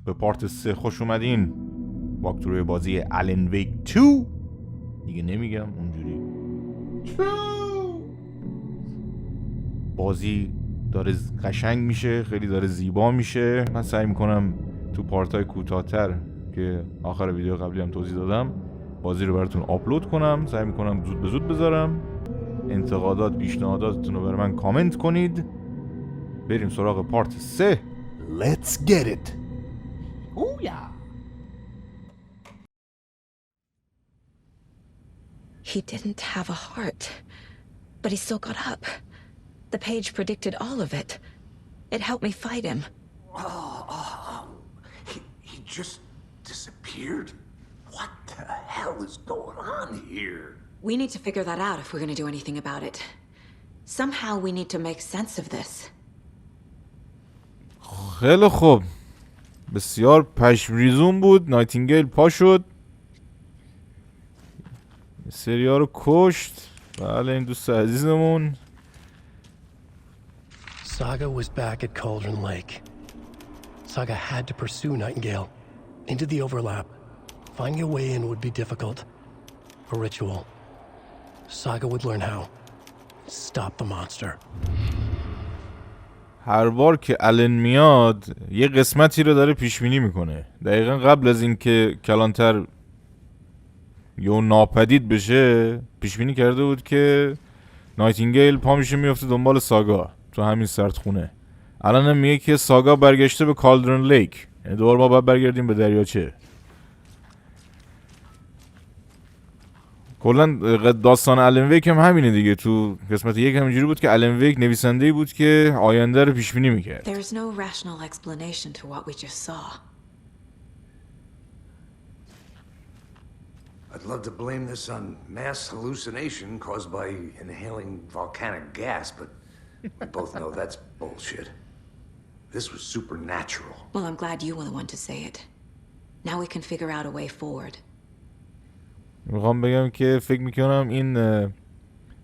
به پارت 3 خوش اومدین. واکتروی بازی آلن ویک 2 دیگه نمیگم اونجوری. بازی داره قشنگ میشه، خیلی داره زیبا میشه. من سعی میکنم تو پارتای کوتاه‌تر که آخر ویدیو قبلی هم توضیح دادم بازی رو براتون آپلود کنم. سعی میکنم زود به زود بذارم. انتقادات، پیشنهاداتتون رو برای من کامنت کنید. بریم سراغ پارت 3. Let's get it. Oh yeah. He didn't have a heart, but he still got up. The page predicted all of it. It helped me fight him. He just disappeared? What the hell is going on here? We need to figure that out if we're going to do anything about it. Somehow we need to make sense of this. خیلی خوب. بسیار پشمریزون بود. نایتینگیل پا شد، سریا رو کشت. بله این دوست عزیزمون. Saga was back at Cauldron Lake. Saga had to pursue Nightingale into the overlap. Finding a way in would be difficult. A ritual. Saga would learn how. Stop the monster. هر بار که آلن میاد یه قسمتی رو داره پیش بینی میکنه. دقیقا قبل از اینکه کلانتر یا ناپدید بشه پیش بینی کرده بود که نایتینگیل پا میشه میفته دنبال ساگا تو همین سردخونه. الان هم میگه که ساگا برگشته به کالدرون لیک، یعنی دوباره ما باید برگردیم به دریاچه. کلا داستان آلن ویک هم همینه دیگه. تو قسمت 1 همینجوری بود که آلن ویک نویسنده‌ای بود که آینده رو پیش بینی میکرد. There's no rational explanation to what we just saw. I'd love to blame this on mass hallucination caused by inhaling volcanic gas, but we both know that's bullshit. This was supernatural. Well, I'm glad you were the one to say it. Now we can figure out a way forward. میخوام بگم که فکر میکنم این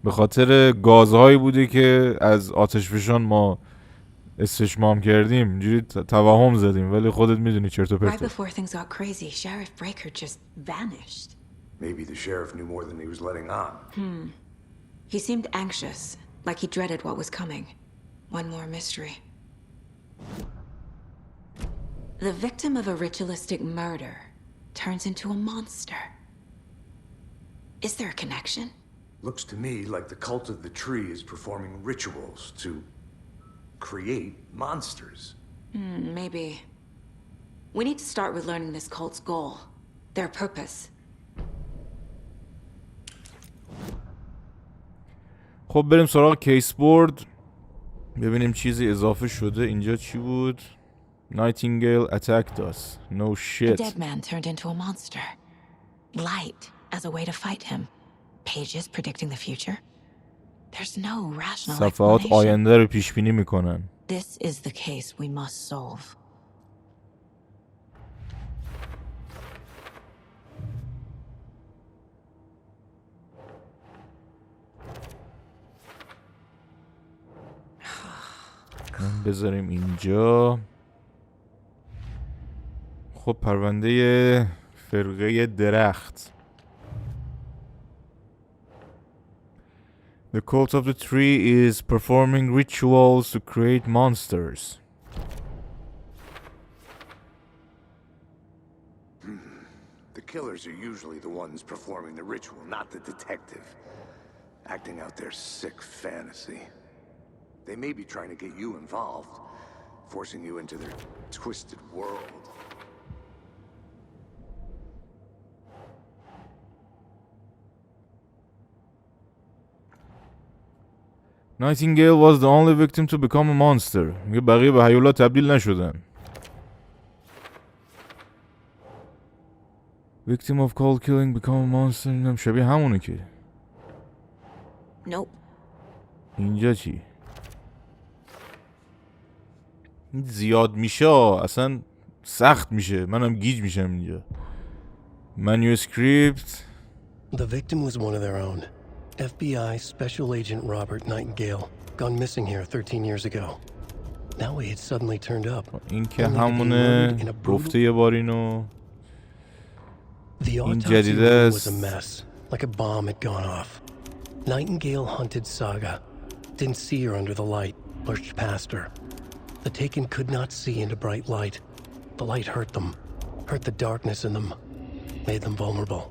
به خاطر گازهایی بوده که از آتشفشان ما استشمام کردیم. اینجوری توهم زدیم ولی خودت میدونی چرت و Right پرته. before things got crazy, Sheriff Breaker just vanished. Maybe the sheriff knew more than he was letting on. He seemed anxious, like he dreaded what was coming. One more mystery. The victim of a ritualistic murder turns into a monster. Is there a connection? Looks to me like the cult of the tree is performing rituals to create monsters. Maybe. We need to start with learning this cult's goal, their purpose. خب بریم سراغ کیس بورد ببینیم چیزی اضافه شده. اینجا چی بود؟ Nightingale attacked us. No A shit. dead man turned into a monster. Light as a way to fight him. Pages predicting the future. There's no rational صفحات explanation. آینده رو پیش بینی میکنن. This is the case we must solve. بذاریم اینجا. خب پرونده فرقه درخت. The cult of the tree is performing rituals to create monsters. The killers are usually the ones performing the ritual, not the detective. Acting out their sick fantasy. They may be trying to get you involved, forcing you into their twisted world. Nightingale was the only victim to become a monster. میگه بقیه به هیولا تبدیل نشدن. Victim of cold killing become a monster. اینم شبیه همونه که. Nope. اینجا چی؟ زیاد میشه اصلا سخت میشه. منم گیج میشم اینجا. Manuscript. The victim was one of their own. FBI Special Agent Robert Nightingale, gone missing here 13 years ago. Now he had suddenly turned up. این که همونه گفته یه بار اینو The این autopsy جدیده room was a mess, like a bomb had gone off. Nightingale hunted Saga. Didn't see her under the light, lurched past her. The Taken could not see into bright light. The light hurt them, hurt the darkness in them, made them vulnerable.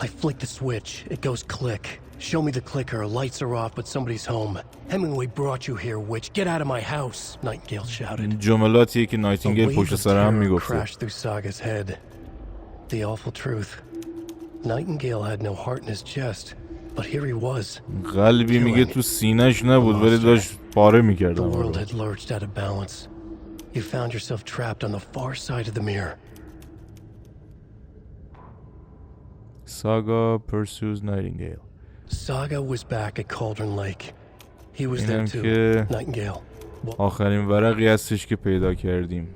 I flick the switch, it goes click. Show me the clicker, lights are off, but somebody's home. Hemingway brought you here, witch. Get out of my house, Nightingale shouted. این جملاتیه که A نایتینگیل wave پشت of سر هم terror میگفته. crashed through Saga's head. The awful truth. Nightingale had no heart in his chest, but here he was. قلبی میگه تو سینه‌ش نبود ولی داشت پاره میکرد. The world had lurched out of balance. You found yourself trapped on the far side of the mirror. Saga pursues Nightingale. Saga was back at Cauldron Lake. He was there اینم too. که Nightingale. آخرین ورقی هستش که پیدا کردیم.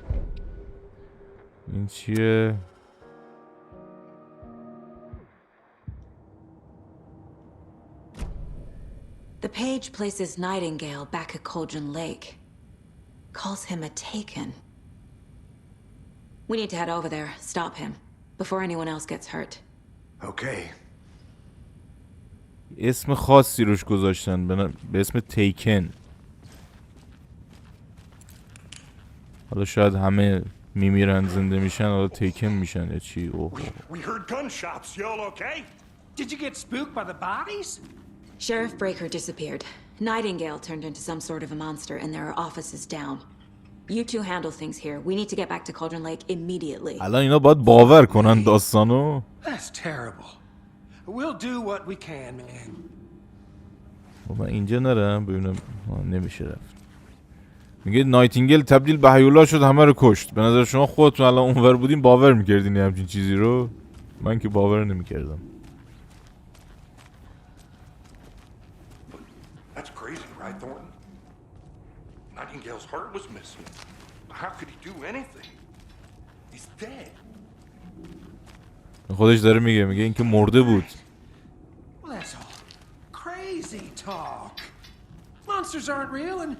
این چیه؟ The page places Nightingale back at Cauldron Lake. Calls him a Taken. We need to head over there, stop him, before anyone else gets hurt. Okay. اسم خاصی روش گذاشتن به اسم تیکن. حالا شاید همه میمیرن زنده میشن حالا تیکن میشن یا چی. We heard gunshots. Y'all okay? Did you get spooked by the bodies? Sheriff Breaker disappeared. Nightingale turned into some sort of a monster and there are offices down. You two handle things here. We need to get back to Cauldron Lake immediately. الان اینا باید باور کنن داستانو. That's terrible. We'll do what we can, man. من اینجا نرم ببینم. نمیشه رفت. میگه نایتینگیل تبدیل به هیولا شد همه رو کشت. به نظر شما خودتون الان اونور بودین باور میکردین همچین چیزی رو؟ من که باور نمیکردم. That's crazy, right, Thornton? Nightingale's heart was missing. How could he do anything? He's dead. خودش داره میگه این که مرده بود. Well, that's all crazy talk. Monsters aren't real, and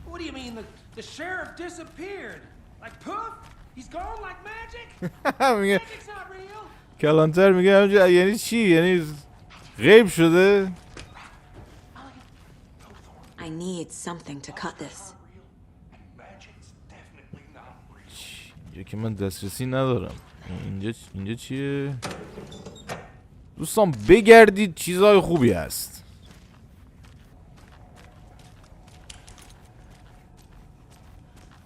what do you mean the sheriff disappeared? Like poof? He's gone like magic? میگه Magic's not real. کلانتر میگه همونجا یعنی چی؟ یعنی غیب شده؟ I need something to cut this. Magic's definitely not real. اینجا که من دسترسی ندارم. اینجا چیه؟ دوستان بگردید چیزای خوبی هست.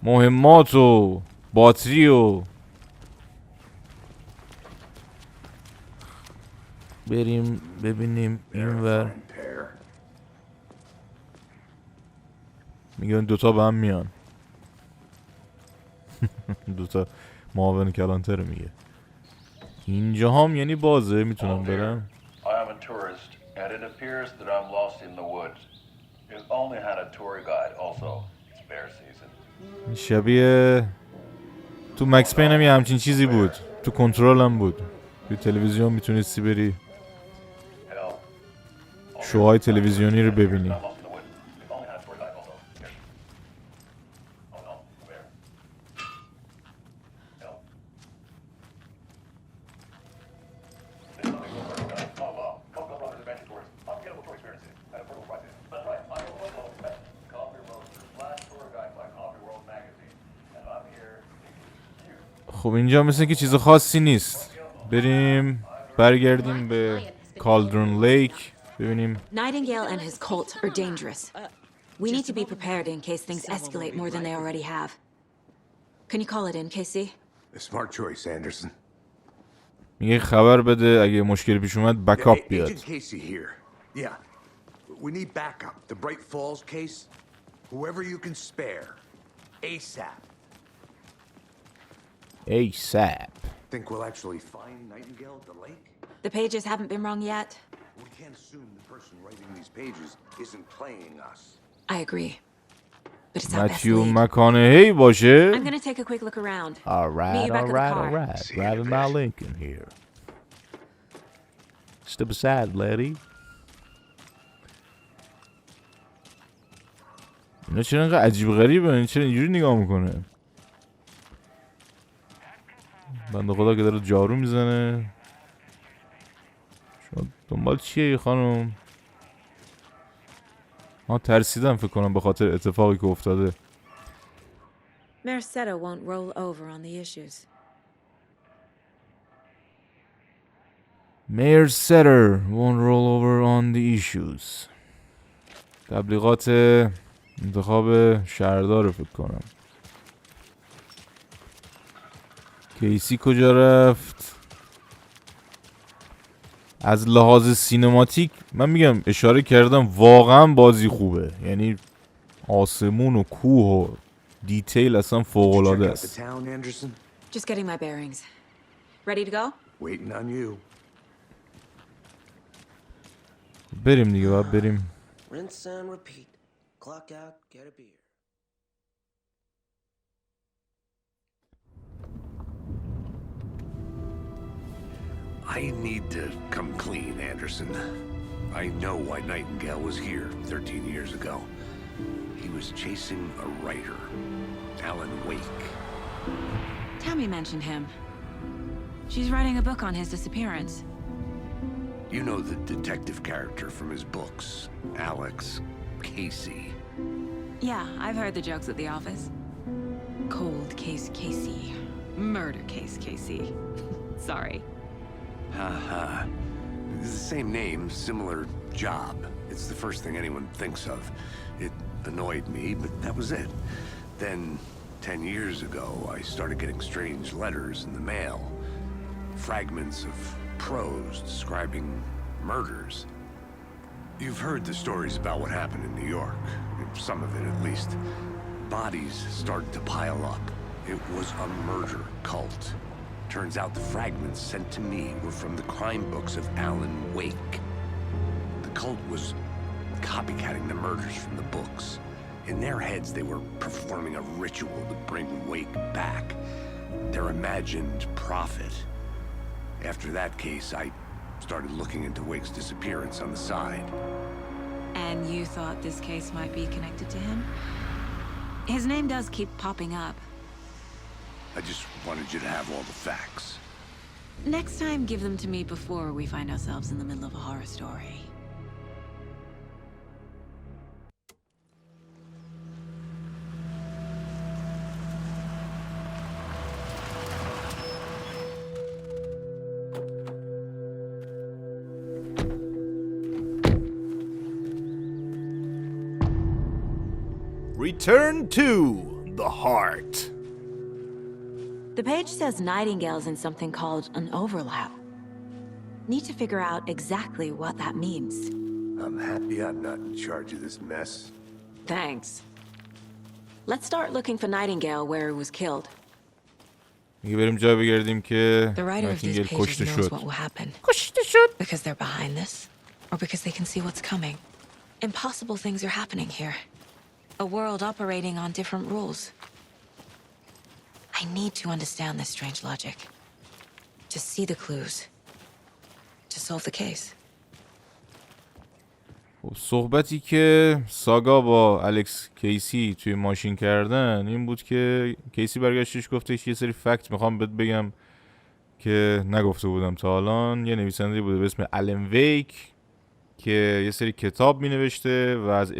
مهمات و باتری و بریم ببینیم اینور. میگن دوتا به هم میان. دوتا معاون کلانتر میگه. اینجا هم یعنی بازه میتونم برم. I am a tourist, and it appears that I'm lost in the woods. We've only had a tour guide, also. It's bear season. شبیه تو مکس پین هم یه همچین چیزی بود. تو کنترل هم بود. تو تلویزیون میتونستی بری Hell, شوهای تلویزیونی رو ببینی. I'm lost in the woods. We've only had a tour guide, also. Here. Oh no, a bear. Hell. There's nothing to worry about. Oh well, come run this adventure tours. Unforgettable tour experiences. And a portal right there. That's right, I'm a local Coffee Roaster's last tour guide by Coffee World magazine. And I'm here to you. خب اینجا مثل که چیز خاصی نیست. بریم برگردیم به کالدرون لیک ببینیم. Nightingale and his cult are dangerous. We need to be prepared in case things escalate more than they already have. Can you call it in, Casey? A smart choice, Anderson. میگه خبر بده اگه مشکلی پیش اومد بکاپ بیاد. Agent Casey here. Yeah. We need backup. The Bright Falls case. Whoever you can spare. ASAP. ASAP. Think we'll actually find Nightingale at the lake? The pages haven't been rung yet. We can't assume the person writing these pages isn't playing us. I agree. But it's our best متیو lead. مکانهی باشه. I'm gonna take a quick look around. Meet Alright, you back at the car. alright. See you in a Driving my bit. Lincoln here. Step aside, lady. اینا چرا اینقدر عجیب غریبه؟ این چرا اینجوری نگاه میکنه؟ بنده خدا که داره جارو میزنه. شما دنبال چیه خانم؟ ترسیدم فکر کنم به خاطر اتفاقی که افتاده. Merced won't roll over on the issues. Mayor Setter won't roll over on the issues. تبلیغات انتخاب شهردار فکر کنم. کیسی کجا رفت؟ از لحاظ سینماتیک من میگم اشاره کردم واقعا بازی خوبه. یعنی آسمون و کوه و دیتیل اصلا فوق‌العاده است. Just getting my bearings. Ready to go? Waiting on you. بریم دیگه باید بریم. Rinse and repeat. Clock out, get a beer. I need to come clean, Anderson. I know why Nightingale was here 13 years ago. He was chasing a writer, Alan Wake. Tammy mentioned him. She's writing a book on his disappearance. You know the detective character from his books, Alex Casey. Yeah, I've heard the jokes at the office. Cold case Casey. Murder case Casey. Sorry. Haha. It's the same name, similar job. It's the first thing anyone thinks of. It annoyed me, but that was it. Then, 10 years ago, I started getting strange letters in the mail. Fragments of prose describing murders. You've heard the stories about what happened in New York. Some of it, at least. Bodies started to pile up. It was a murder cult. Turns out the fragments sent to me were from the crime books of Alan Wake. The cult was copycatting the murders from the books. In their heads, they were performing a ritual to bring Wake back. Their imagined prophet. After that case, I started looking into Wake's disappearance on the side. And you thought this case might be connected to him? His name does keep popping up. I just wanted you to have all the facts. Next time, give them to me before we find ourselves in the middle of a horror story. Return to the heart. The page says Nightingale's in something called an overlap. Need to figure out exactly what that means. I'm happy I'm not in charge of this mess. Thanks. Let's start looking for Nightingale where he was killed. میگه بریم جای بگردیم که The writer of these نایتینگیل pages کشته knows شد. what will happen. کشته شد. Because they're behind this, or because they can see what's coming. Impossible things are happening here. A world operating on different rules. I need to understand this strange logic. To see the clues. To solve the case. صحبتی که ساگا با الکس کیسی توی ماشین کردن این بود که کیسی برگشتش گفته یه سری فکت میخوام بهت بگم که نگفته بودم تا الان. یه نویسنده بوده به اسم آلن ویک که یه سری کتاب مینوشته و از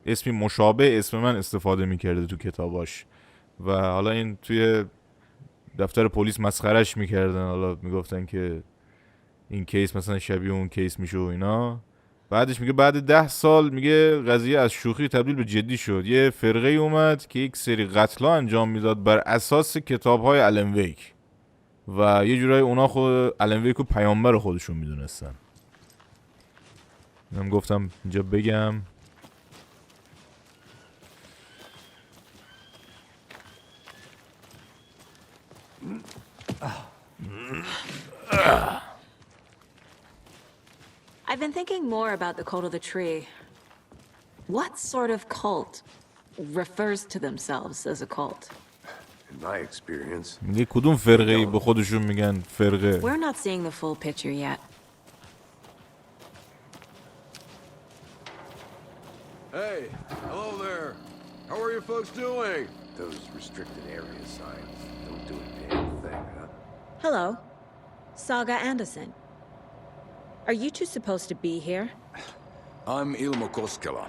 اسمی مشابه اسم من استفاده میکرده تو کتاباش و حالا این توی دفتر پلیس مسخرش میکردن. حالا میگفتن که این کیس مثلا شبیه اون کیس میشه و اینا. بعدش میگه بعد 10 سال میگه قضیه از شوخی تبدیل به جدی شد. یه فرقه اومد که یک سری قتلا انجام میداد بر اساس کتاب‌های آلن ویک و یه جورایی اونا خود آلن ویک رو پیامبر خودشون میدونستن. من گفتم اینجا بگم. I've been thinking more about the cult of the tree. What sort of cult refers to themselves as a cult? In my experience, میگه کدوم فرقه‌ای به خودشون میگن فرقه؟ We're not seeing the full picture yet. Hey, hello there. How are you folks doing? Those restricted area signs don't do a damn thing, huh? Hello. Saga Anderson. Are you two supposed to be here? I'm Ilmo Koskela.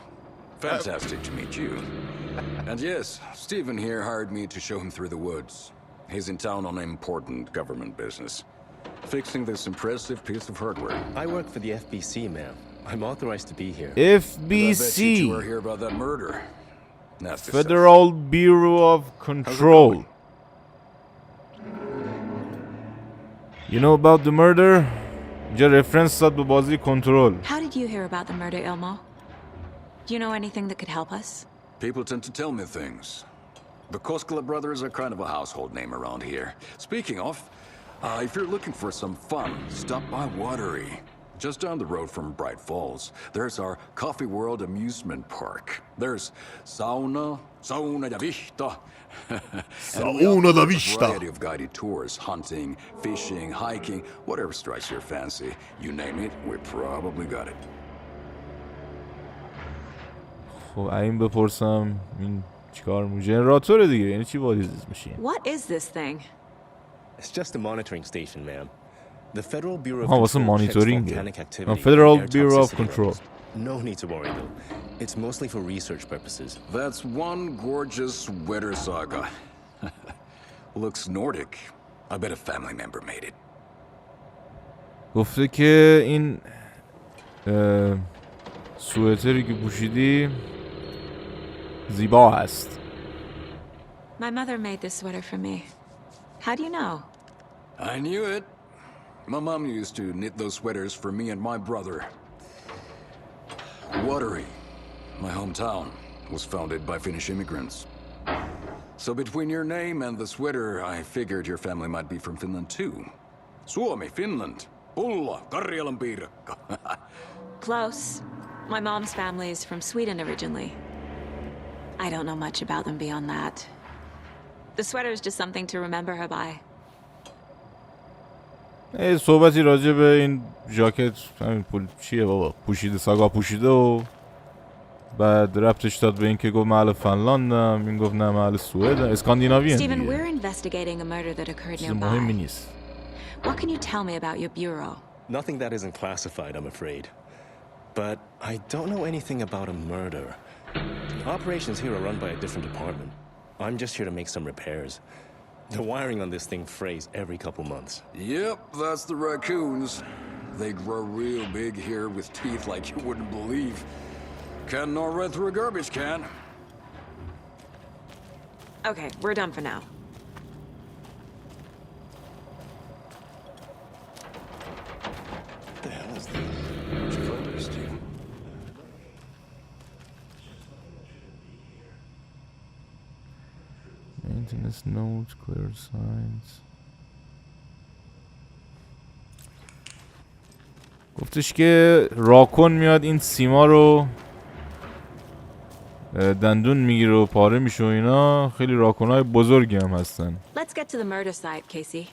Fantastic to meet you. And yes, Stephen here hired me to show him through the woods. He's in town on important government business. Fixing this impressive piece of hardware. I work for the FBC, ma'am. I'm authorized to be here. I bet FBC, you were here about that murder. Nasty stuff. Federal Bureau of Control. You know about the murder? اینجا رفرنس داد به بازی کنترل. How did you hear about the murder, Ilmo? Do you know anything that could help us? People tend to tell me things. The Koskela brothers are kind of a household name around here. Speaking of, if you're looking for some fun, stop by Watery. Just down the road from Bright Falls, there's our Coffee World amusement park. There's sauna da vista. Sauna da vista. A variety of guided tours, hunting, fishing, hiking, whatever strikes your fancy. You name it, we probably got it. خب این بپرسم این چیکار جنراتوره دیگه، یعنی چی what is this machine؟ What is this thing? It's just a monitoring station, ma'am. The Federal Bureau of واسه Control checks monitoring volcanic it. activity Federal and air Bureau of toxicity Control. levels. No need to worry though. It's mostly for research purposes. That's one gorgeous sweater, Saga. Looks Nordic. I bet a family member made it. گفته که این سوئتری که پوشیدی زیبا است. My mother made this sweater for me. How do you know? I knew it. My mom used to knit those sweaters for me and my brother. Watery, my hometown, was founded by Finnish immigrants. So between your name and the sweater, I figured your family might be from Finland too. Suomi, Finland. Pulla, Karjalan piirakka. Close. My mom's family is from Sweden originally. I don't know much about them beyond that. The sweater is just something to remember her by. صحبتی راجع به این ژاکت همین چیه بابا پوشیده ساگا پوشیده و بعد ربطش داد به این که گفت محل فنلاندم، این گفت نه محل سوئد اسکاندیناوی Stephen, دیگه. we're investigating a murder that occurred چیز مهمی nearby. نیست. What can you tell me about your bureau? Nothing that isn't classified, I'm afraid. But I don't know anything about a murder. Operations here are run by a different department. I'm just here to make some repairs. The wiring on this thing frays every couple months. Yep, that's the raccoons. They grow real big here with teeth like you wouldn't believe. Can't gnaw right through a garbage can. Okay, we're done for now. What the hell is that? What'd you find there, Stephen? Maintenance notes, clear signs. گفتش که راکون میاد این سیما رو دندون میگیره و پاره میشه و اینا. خیلی راکونای بزرگی هم هستن. Let's get to the murder site, Casey.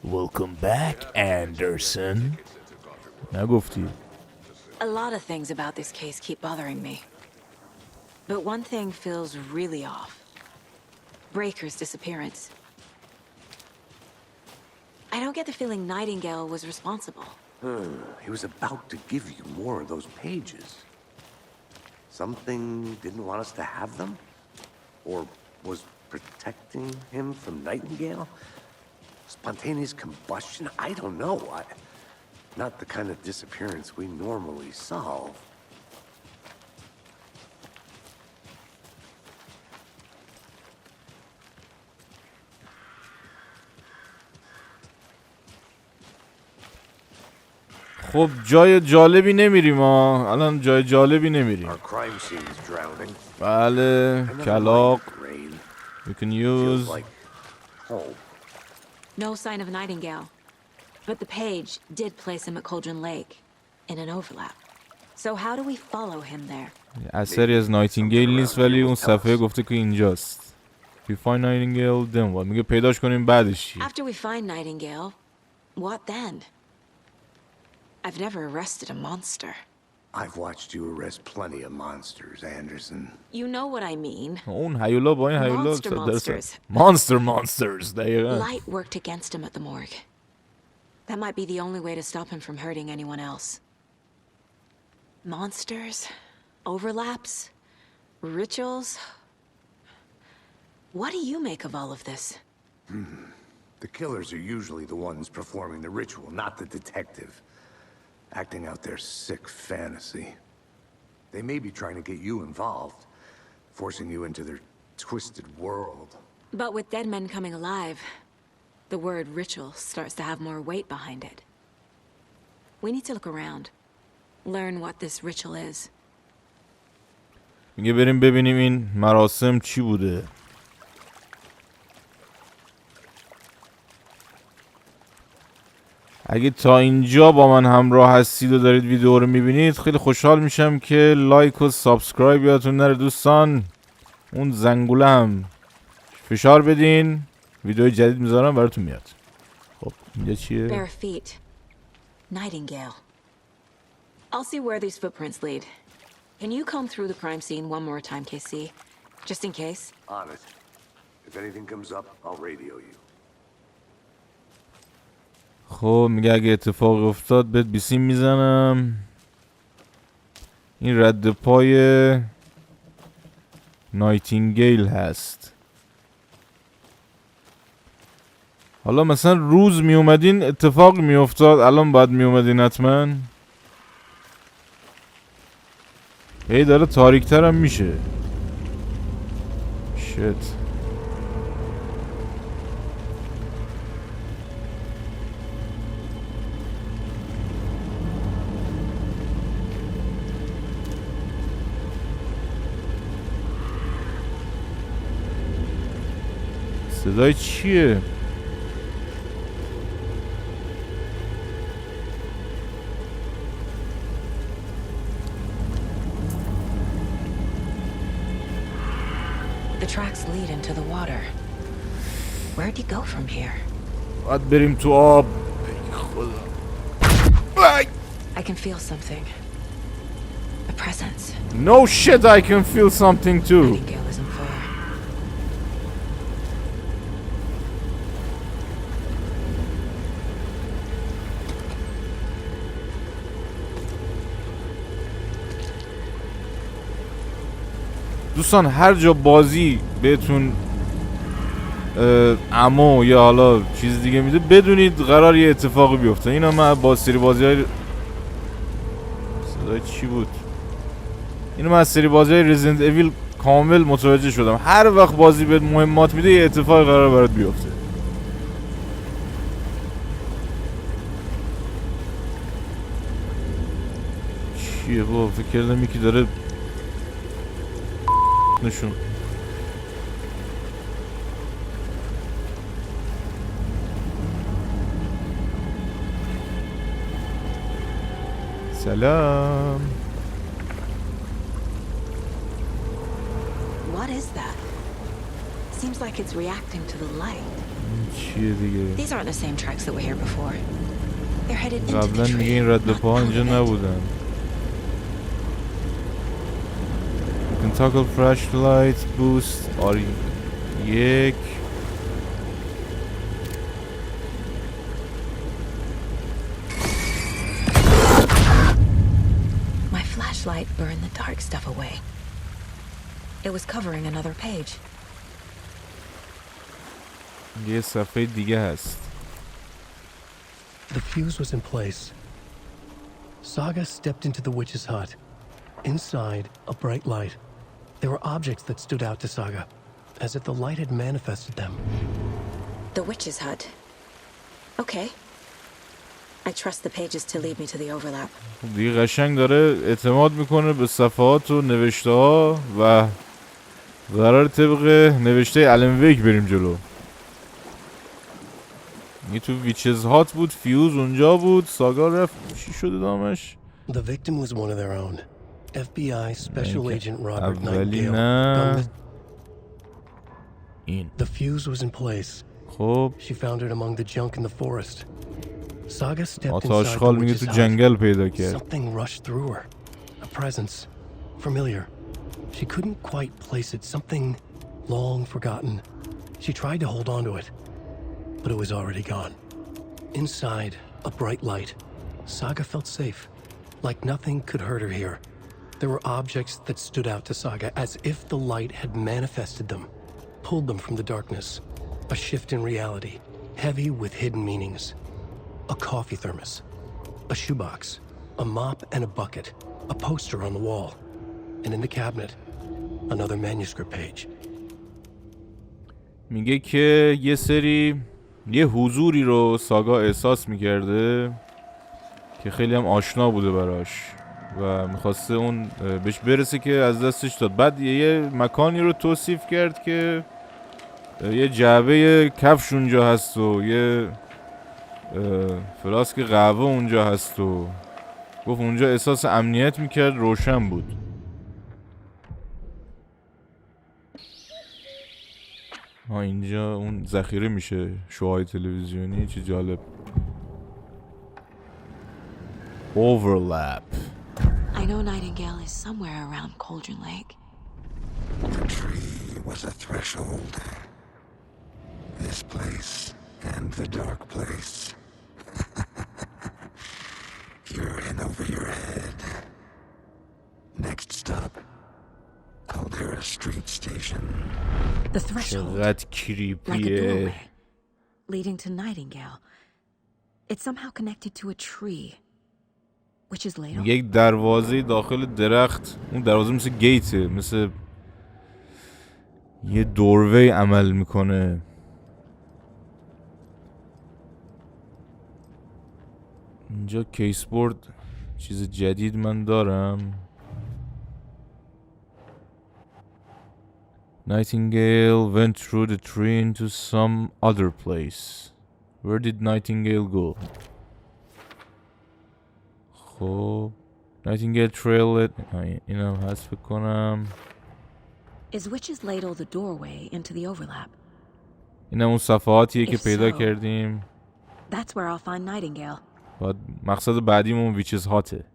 Welcome back, Anderson. نگفتی. A lot of things about this case keep bothering me. But one thing feels really off. Breaker's disappearance. I don't get the feeling Nightingale was responsible. He was about to give you more of those pages. Something didn't want us to have them? Or was protecting him from Nightingale? Spontaneous combustion? I don't know. Not the kind of disappearance we normally solve. خب جای جالبی نمیریم ها. الان جای جالبی نمیریم. Our crime scene's drowning. بله کلاق. Rain. You can Feels use. like home. No sign of Nightingale. But the page did place him at Cauldron Lake, in an overlap. So how do we follow him there? اثری از نایتینگیل نیست ولی اون صفحه گفته که اینجاست. If you find Nightingale then what؟ میگه پیداش کنیم بعدش چی؟ After we find Nightingale, what then? I've never arrested a monster. I've watched you arrest plenty of monsters, Anderson. You know what I mean. اون هیولا با این هیولا Monsters. monsters دقیقا. Light worked against him at the morgue. That might be the only way to stop him from hurting anyone else. Monsters, overlaps, rituals. What do you make of all of this? The killers are usually the ones performing the ritual, not the detective. Acting out their sick fantasy. They may be trying to get you involved, forcing you into their twisted world. But with dead men coming alive, the word ritual starts to have more weight behind it. We need to look around. Learn what this ritual is. میگه بریم ببینیم این مراسم چی بوده. اگه تا اینجا با من همراه هستید و دارید ویدیو رو میبینید خیلی خوشحال میشم که لایک و سابسکرایب یادتون نره دوستان. اون زنگوله هم فشار بدین، ویدیو جدید میذارم براتون میاد. خب اینجا چیه؟ Bare feet. Nightingale. I'll see where these footprints lead. Can you comb through the crime scene one more time, KC? Just in case? On it. If anything comes up, I'll radio you. خب میگه اگه اتفاق افتاد بهت بیسیم میزنم. این رد پای نایتینگیل هست. حالا مثلا روز می اومدین اتفاق می افتاد، الان باید می اومدین حتما. هی داره تاریکتر هم میشه. شت. صدای چیه؟ The tracks lead into the water. Where'd he go from here? باید بریم تو آب. I can feel something. A presence. No shit, I can feel something too. Nightingale isn't far. دوستان هر جا بازی بهتون امو یا حالا چیز دیگه میده بدونید قرار یه اتفاقی بیفته. اینا من با سری بازی‌های صدای چی بود؟ اینو من از سری بازی‌های رزیدنت اویل کامل متوجه شدم. هر وقت بازی به مهمات میده یه اتفاقی قرار برات بیفته. چیه بابا؟ فکر کردم یکی داره نشون. سلام. What is that? Seems like it's reacting to the light. چیه دیگه؟ These aren't the same tracks that were here before. They're headed into قبلا the میگه این tree. رد پاها اینجا نبودن. Toggle flashlight boost R1 My flashlight burned the dark stuff away. It was covering another page. یه صفحه دیگه هست. The fuse was in place. Saga stepped into the witch's hut. Inside, a bright light. There were objects that stood out to Saga, as if the light had manifested them. The witch's hut. Okay. I trust the pages to lead me to the overlap. دیگه قشنگ داره اعتماد میکنه به صفحات و نوشته ها و قرار طبق نوشته الن ویک بریم جلو. یه تو ویچز هات بود، فیوز اونجا بود، ساگا رفت چی شده دامش؟ The victim was one of their own. FBI Special Agent Robert اولی Nightingale. نه این The fuse was in place. خب She found it among the junk in the forest. Saga stepped inside the آتاشخال میگه witch's تو hut. جنگل پیدا کرد. Something rushed through her. presence. Familiar. She couldn't quite place it. Something long forgotten. She tried to hold on to it, but it was already gone. Inside, a bright light. Saga felt safe, like nothing could hurt her here. There were objects that stood out to Saga as if the light had manifested them, pulled them from the darkness. A shift in reality, heavy with hidden meanings. A coffee thermos, a shoebox, a mop and a bucket, a poster on the wall, and in the cabinet, another manuscript page. میگه که یه حضوری رو ساگا احساس میکرده که خیلی هم آشنا بوده براش و میخواسته اون بهش برسه که از دستش داد. بعد یه مکانی رو توصیف کرد که یه جعبه کفش اونجا هست و یه فلاسک قهوه اونجا هست و گفت اونجا احساس امنیت میکرد، روشن بود. اینجا اون ذخیره میشه شوهای تلویزیونی. چه جالب. Overlap. I know Nightingale is somewhere around Cauldron Lake. The tree was a threshold. This place and the dark place. You're in over your head. Next stop, Caldera Street Station. The threshold, چقدر like a کریپیه. doorway, leading to Nightingale. It's somehow connected to a tree, which is later. یک دروازه داخل درخت. اون دروازه مثل گیته، مثل یه دوروی عمل میکنه. اینجا کیس بورد چیز جدید من دارم. Nightingale went through the tree into some other place. Where did Nightingale go? خب Nightingale trail اینم حذف کنم. Is Witch's Ladle the doorway into the overlap? اینم اون صفحاتیه که If پیدا so, کردیم. That's where I'll find Nightingale. بعد مقصد بعدیمون ویچز هاته.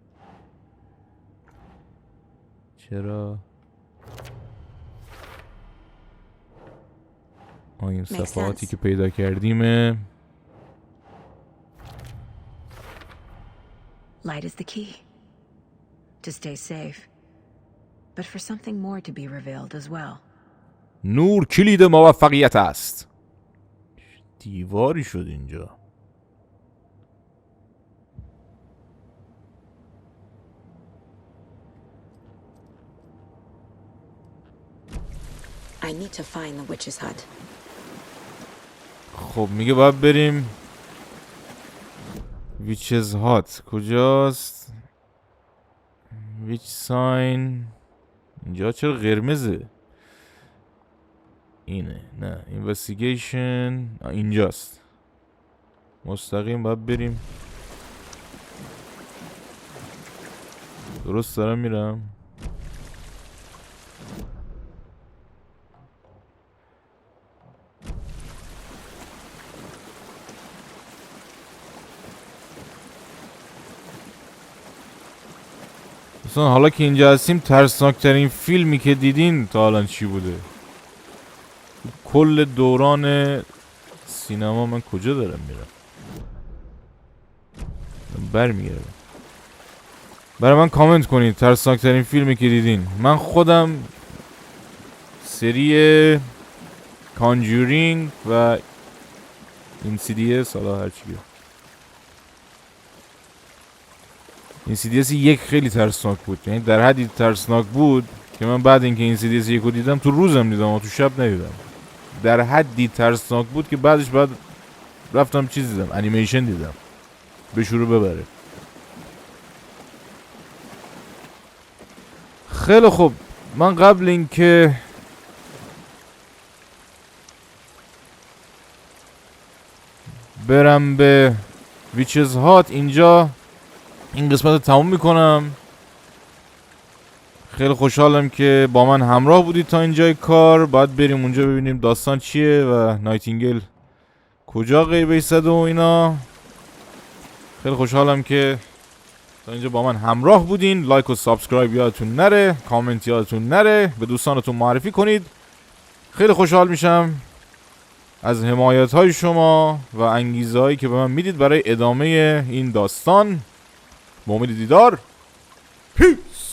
چرا؟ این صفحاتی که پیدا کردیمه. Light is the key. To stay safe. But for something more to be revealed as well. نور کلید موفقیت است. دیواری شد اینجا. I need to find the witch's hut. خب میگه باید بریم ویچز هات. کجاست؟ ویچ ساین. اینجا چرا قرمزه؟ اینه. نه اینوستیگیشن اینجاست. مستقیم باید بریم. درست دارم میرم؟ حالا که اینجا هستیم ترسناکترین فیلمی که دیدین تا الان چی بوده؟ کل دوران سینما من کجا دارم میرم؟ برمیگردم. برای من کامنت کنید ترسناکترین فیلمی که دیدین. من خودم سری کانجورینگ و اینسیدیس، حالا هرچی بیاد، اینسیدیس یک خیلی ترسناک بود. یعنی در حدی ترسناک بود که من بعد اینکه اینسیدیس یک رو دیدم تو روزم دیدم و تو شب ندیدم. در حدی ترسناک بود که بعدش بعد رفتم چیز دیدم، انیمیشن دیدم به شروع ببره. خیلی خوب، من قبل اینکه برم به ویچز هات اینجا این قسمت رو تموم میکنم. خیلی خوشحالم که با من همراه بودید تا اینجای کار. باید بریم اونجا ببینیم داستان چیه و نایتینگیل کجا غیبه ایستاده و اینا. خیلی خوشحالم که تا اینجا با من همراه بودین. لایک و سابسکرایب یادتون نره، کامنت یادتون نره، به دوستانتون معرفی کنید. خیلی خوشحال میشم از حمایت های شما و انگیزه هایی که به من میدید برای ادامه این داستان. با امید دیدار. پیس.